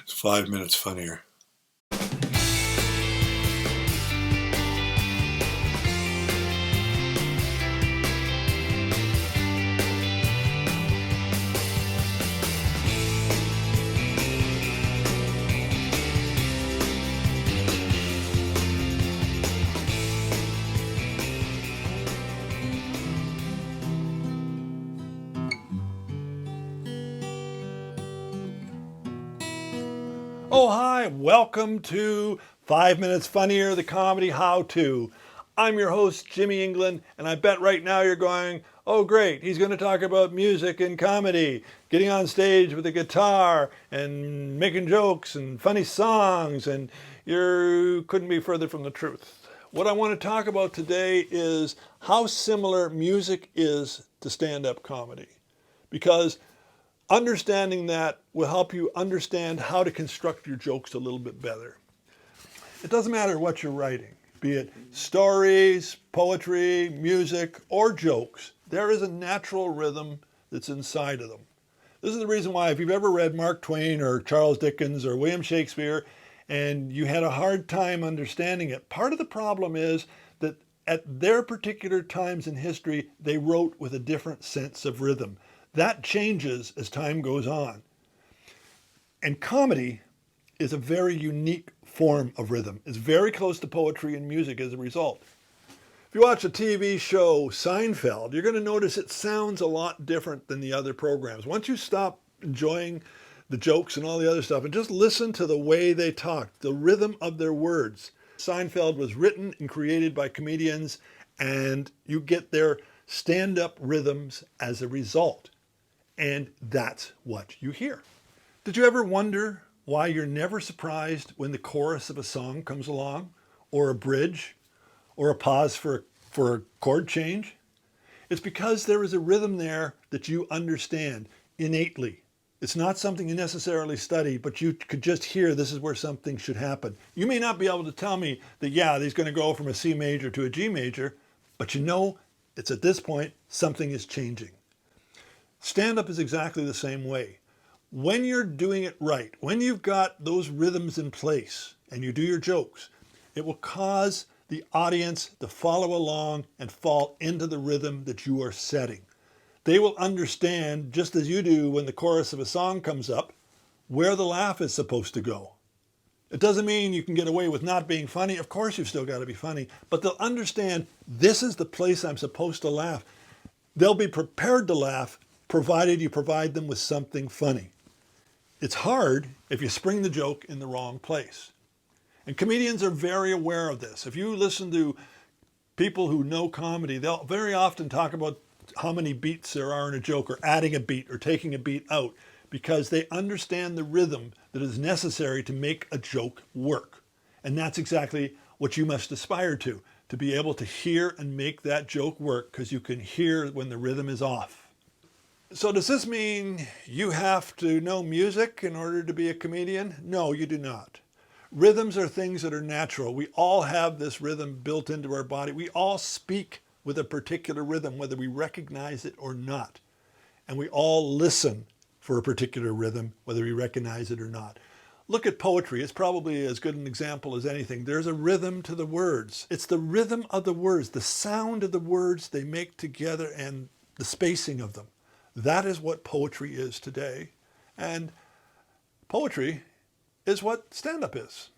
It's 5 minutes funnier. Oh, hi, welcome to 5 Minutes Funnier, the comedy how-to. I'm your host, Jimmy England, and I bet right now you're going, oh great, he's going to talk about music and comedy, getting on stage with a guitar and making jokes and funny songs, and you couldn't be further from the truth. What I want to talk about today is how similar music is to stand-up comedy. Because understanding that will help you understand how to construct your jokes a little bit better. It doesn't matter what you're writing, be it stories, poetry, music, or jokes. There is a natural rhythm that's inside of them. This is the reason why if you've ever read Mark Twain or Charles Dickens or William Shakespeare and you had a hard time understanding it, part of the problem is that at their particular times in history, they wrote with a different sense of rhythm. That changes as time goes on. And comedy is a very unique form of rhythm. It's very close to poetry and music as a result. If you watch the TV show Seinfeld, you're going to notice it sounds a lot different than the other programs. Once you stop enjoying the jokes and all the other stuff and just listen to the way they talk, the rhythm of their words. Seinfeld was written and created by comedians, and you get their stand-up rhythms as a result. And that's what you hear. Did you ever wonder why you're never surprised when the chorus of a song comes along, or a bridge, or a pause for a chord change? It's because there is a rhythm there that you understand innately. It's not something you necessarily study, but you could just hear this is where something should happen. You may not be able to tell me that, yeah, he's going to go from a C major to a G major, but you know it's at this point something is changing. Stand-up is exactly the same way. When you're doing it right, when you've got those rhythms in place and you do your jokes, it will cause the audience to follow along and fall into the rhythm that you are setting. They will understand, just as you do when the chorus of a song comes up, where the laugh is supposed to go. It doesn't mean you can get away with not being funny. Of course you've still got to be funny, but they'll understand this is the place I'm supposed to laugh. They'll be prepared to laugh provided you provide them with something funny. It's hard if you spring the joke in the wrong place. And comedians are very aware of this. If you listen to people who know comedy, they'll very often talk about how many beats there are in a joke, or adding a beat or taking a beat out, because they understand the rhythm that is necessary to make a joke work. And that's exactly what you must aspire to be able to hear and make that joke work, because you can hear when the rhythm is off. So does this mean you have to know music in order to be a comedian? No, you do not. Rhythms are things that are natural. We all have this rhythm built into our body. We all speak with a particular rhythm, whether we recognize it or not. And we all listen for a particular rhythm, whether we recognize it or not. Look at poetry. It's probably as good an example as anything. There's a rhythm to the words. It's the rhythm of the words, the sound of the words they make together, and the spacing of them. That is what poetry is today. And poetry is what stand-up is.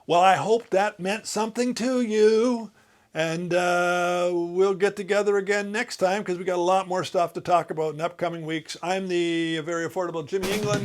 Well, I hope that meant something to you. And we'll get together again next time, because we got a lot more stuff to talk about in upcoming weeks. I'm the very affordable Jimmy England.